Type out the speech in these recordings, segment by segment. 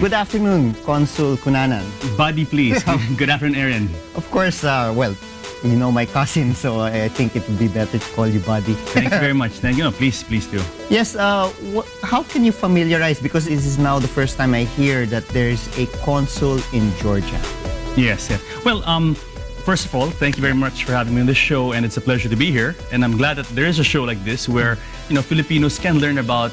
Good afternoon, Consul Cunanan. Buddy, please. Good afternoon, Aaron. Of course, well, you know my cousin, so I think it would be better to call you Buddy. Thank you very much. Thank you. No, please do. Yes, how can you familiarize, because this is now the first time I hear that there's a consul in Georgia. Yes. Well, first of all, thank you very much for having me on this show, and it's a pleasure to be here. And I'm glad that there is a show like this where Filipinos can learn about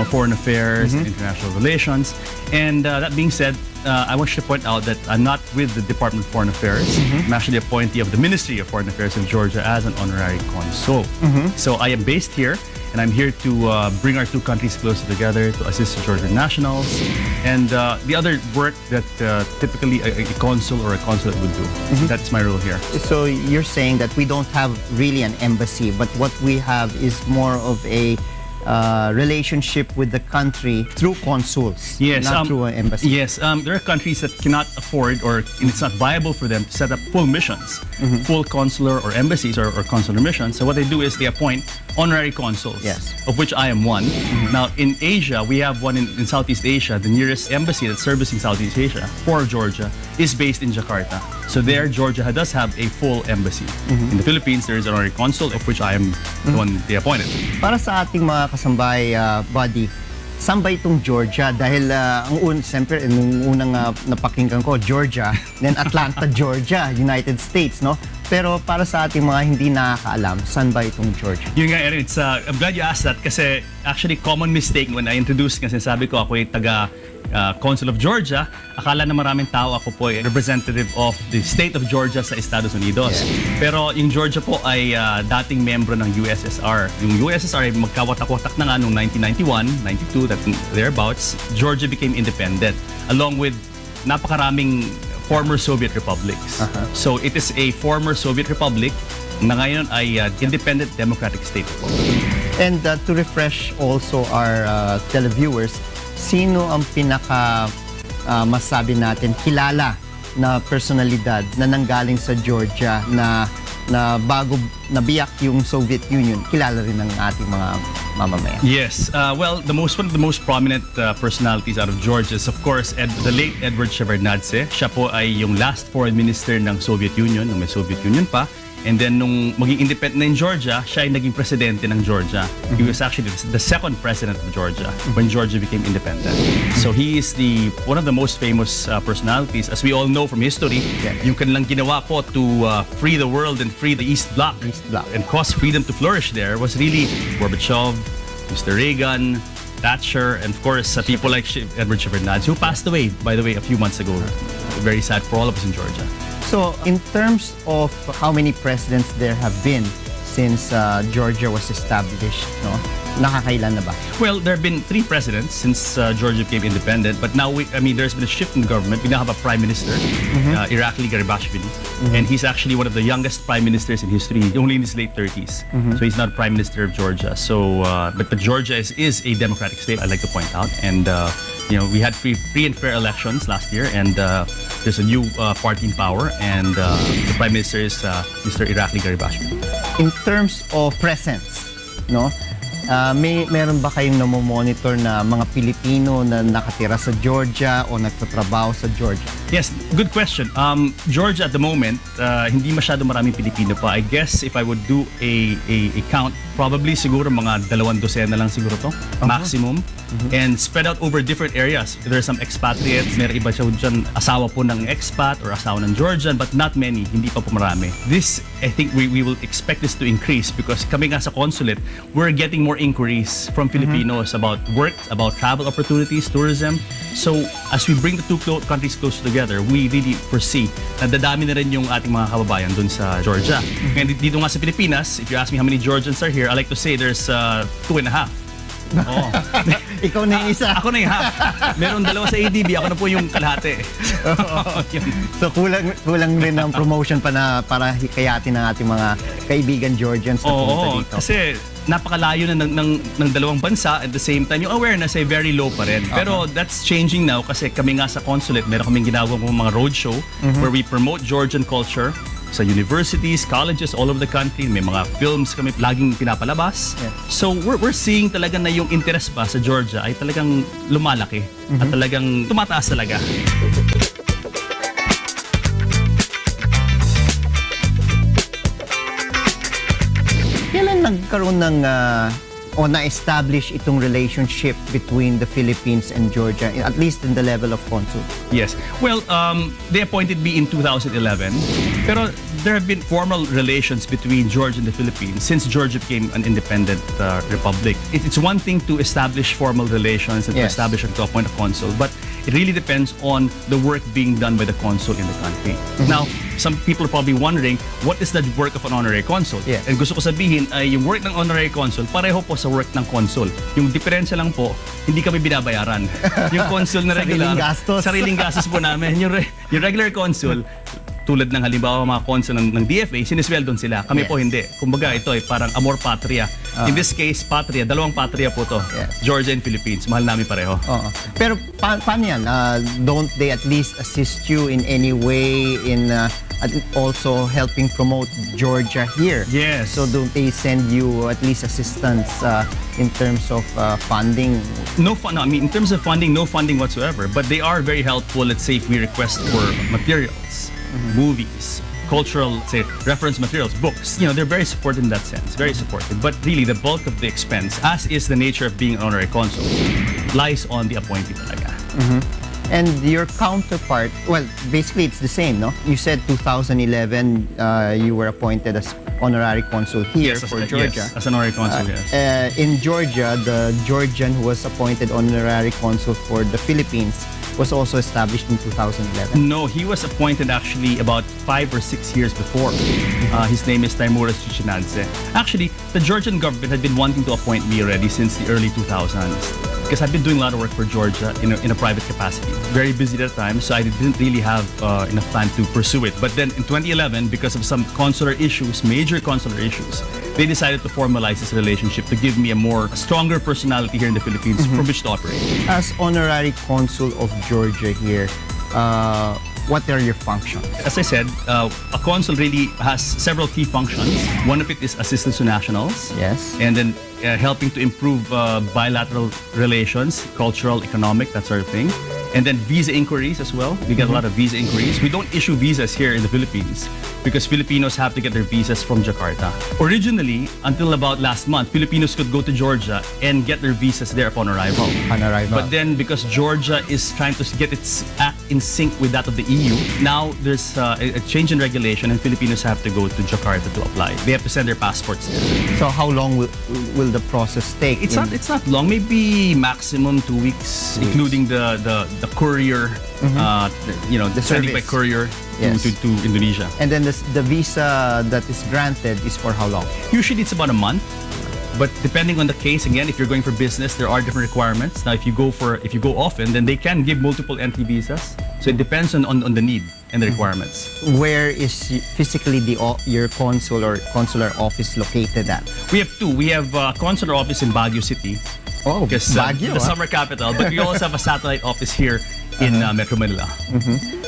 foreign affairs, and international relations. And that being said, I want you to point out that I'm not with the Department of Foreign Affairs. I'm actually appointee of the Ministry of Foreign Affairs of Georgia as an honorary consul. So I am based here, and I'm here to bring our two countries closer together, to assist the Georgian nationals, and the other work that typically a consul or a consulate would do. That's my role here. So you're saying that we don't have really an embassy, but what we have is more of a relationship with the country through consuls, not through an embassy. Yes, there are countries that cannot afford, or it's not viable for them to set up full missions, full consular or embassies or consular missions. So what they do is they appoint honorary consuls, of which I am one. Now in Asia, we have one in Southeast Asia. The nearest embassy that's servicing Southeast Asia for Georgia is based in Jakarta. So there, Georgia does have a full embassy. In the Philippines, there is an honorary consul, of which I am the one they appointed. Para sa ating mga kasambay, Buddy, saan ba itong Georgia? Dahil siyempre, nung unang napakinggan ko, Georgia, then Atlanta, Georgia, United States, no? Pero para sa ating mga hindi nakakaalam, saan ba itong Georgia? Yun nga, Erin, I'm glad you asked that kasi actually common mistake when I introduced kasi sabi ko ako ay taga Consul of Georgia, akala na maraming tao ako po ay representative of the state of Georgia sa Estados Unidos. Pero yung Georgia po ay dating membro ng USSR. Yung USSR ay magkawatak-watak na nga noong 1991, 92, that thereabouts, Georgia became independent along with napakaraming former Soviet republics. So it is a former Soviet republic na ngayon ay independent democratic state po. And to refresh also our televiewers, sino ang pinaka masabi natin kilala na personalidad na nanggaling sa Georgia na bago nabiyak yung Soviet Union, kilala rin ng ating mga mamamayan? Yes. Well, one of the most prominent personalities out of Georgia is, of course, the late Edward Shevardnadze. Siya po ay yung last foreign minister ng Soviet Union, nung may Soviet Union pa. And then, nung maging independent na in Georgia, siya ay naging presidente ng Georgia. He was actually the second president of Georgia when Georgia became independent. So he is one of the most famous personalities. As we all know from history, yung kanilang ginawa po to free the world and free the East Bloc, and cause freedom to flourish there was really Gorbachev, Mr. Reagan, Thatcher, and of course people like Edward Shevardnadze, who passed away, by the way, a few months ago. Very sad for all of us in Georgia. So, in terms of how many presidents there have been since Georgia was established, no? Nakakailan na ba? Well, there have been 3 presidents since Georgia became independent, but now there's been a shift in government. We now have a prime minister, Irakli Garibashvili, and he's actually one of the youngest prime ministers in history, only in his late 30s. So he's not prime minister of Georgia. So, but Georgia is a democratic state, I'd like to point out, and we had free and fair elections last year, and there's a new party in power, and the prime minister is Mr. Irakli Garibashvili. In terms of presence, no? Meron ba kayong namomonitor na mga Pilipino na nakatira sa Georgia o nagtatrabaho sa Georgia? Yes, good question. Georgia at the moment, hindi masyado maraming Pilipino pa. I guess if I would do a count, probably siguro mga 200 na lang siguro to, maximum. And spread out over different areas. There are some expatriates, meron iba siya dyan, asawa po ng expat or asawa ng Georgian, but not many, hindi pa po marami. This, I think we will expect this to increase because kami nga sa consulate, we're getting more inquiries from Filipinos about work, about travel opportunities, tourism. So as we bring the two countries closer together, we really foresee na dadami na rin yung ating mga kababayan dun sa Georgia. And dito nga sa Pilipinas, if you ask me how many Georgians are here, I like to say there's 2.5. Oo. Ikaw na yung isa. Ako na yung half. Meron 2 sa ADB, ako na po yung kalahati. So kulang rin ang promotion pa na para hikayatin ng ating mga kaibigan Georgians na punta dito. Kasi napakalayo na ng dalawang bansa, at the same time yung awareness ay very low pa rin. Pero that's changing now kasi kami nga sa consulate, meron kaming ginagawa mga roadshow where we promote Georgian culture, sa universities, colleges all over the country. May mga films kami laging pinapalabas. Yes. So we're seeing talaga na yung interest ba sa Georgia ay talagang lumalaki at talagang tumataas talaga. Kailan nagkaroon ng o na-establish itong relationship between the Philippines and Georgia, at least in the level of consul? Yes. Well, they appointed me in 2011. Pero there have been formal relations between Georgia and the Philippines since Georgia became an independent republic. It's one thing to establish formal relations and to Yes. establish and to appoint a consul, but it really depends on the work being done by the consul in the country. Now, some people are probably wondering, what is the work of an honorary consul? Yes. And gusto ko sabihin ay yung work ng honorary consul, pareho po sa work ng consul. Yung diferensya lang po, hindi kami binabayaran. Yung consul na regular, Sariling gastos. Sariling gastos po namin. Yung regular consul, tulad ng halimbawa mga consul ng DFA, sinisweldon sila. Kami Yes. po hindi. Kumbaga ito ay parang amor patria. In this case, patria, dalawang patria po to. Yes. Georgia and Philippines. Mahal namin pareho. Oo. Pero paano yan? Don't they at least assist you in any way in also helping promote Georgia here? Yes. So don't they send you at least assistance in terms of funding? No fun. No, I mean, in terms of funding, no funding whatsoever. But they are very helpful. Let's say if we request for materials, movies, cultural, say, reference materials, books. You know, they're very supportive in that sense. Very supportive. But really, the bulk of the expense, as is the nature of being an honorary consul, lies on the appointee talaga. And your counterpart, well, basically it's the same, no? You said 2011 you were appointed as honorary consul here for Georgia. Yes, as an honorary consul, yes. In Georgia, the Georgian who was appointed honorary consul for the Philippines was also established in 2011. No, he was appointed actually about 5 or 6 years before. His name is Taimuras Chichinadze. Actually, the Georgian government had been wanting to appoint me already since the early 2000s. Because I've been doing a lot of work for Georgia in a private capacity. Very busy at the time, so I didn't really have enough time to pursue it. But then in 2011, because of some consular issues, major consular issues, they decided to formalize this relationship to give me a stronger personality here in the Philippines from which to operate. As honorary consul of Georgia here, what are your functions? As I said, a consul really has several key functions. One of it is assistance to nationals. Yes. And then helping to improve bilateral relations, cultural, economic, that sort of thing. And then visa inquiries as well. We get a lot of visa inquiries. We don't issue visas here in the Philippines because Filipinos have to get their visas from Jakarta. Originally, until about last month, Filipinos could go to Georgia and get their visas there upon arrival. On arrival. But then because Georgia is trying to get its act in sync with that of the EU, now there's a change in regulation and Filipinos have to go to Jakarta to apply. They have to send their passports there. So how long will the process take? It's not long, maybe maximum 2 weeks, including the courier, The sending by service. courier Yes. to Indonesia. And then the visa that is granted is for how long? Usually it's about a month. But depending on the case, again, if you're going for business, there are different requirements. Now, if you go often, then they can give multiple entry visas. So it depends on the need and the requirements. Where is physically your consul or consular office located at? We have two. We have a consular office in Baguio City. Oh, Because Baguio, the summer capital. But we also have a satellite office here in Metro Manila.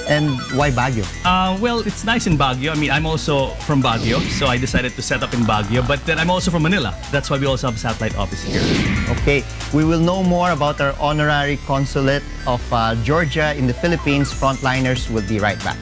And why Baguio? Well, it's nice in Baguio. I mean, I'm also from Baguio, so I decided to set up in Baguio. But then I'm also from Manila. That's why we also have a satellite office here. Okay, we will know more about our honorary consulate of Georgia in the Philippines. Frontliners will be right back.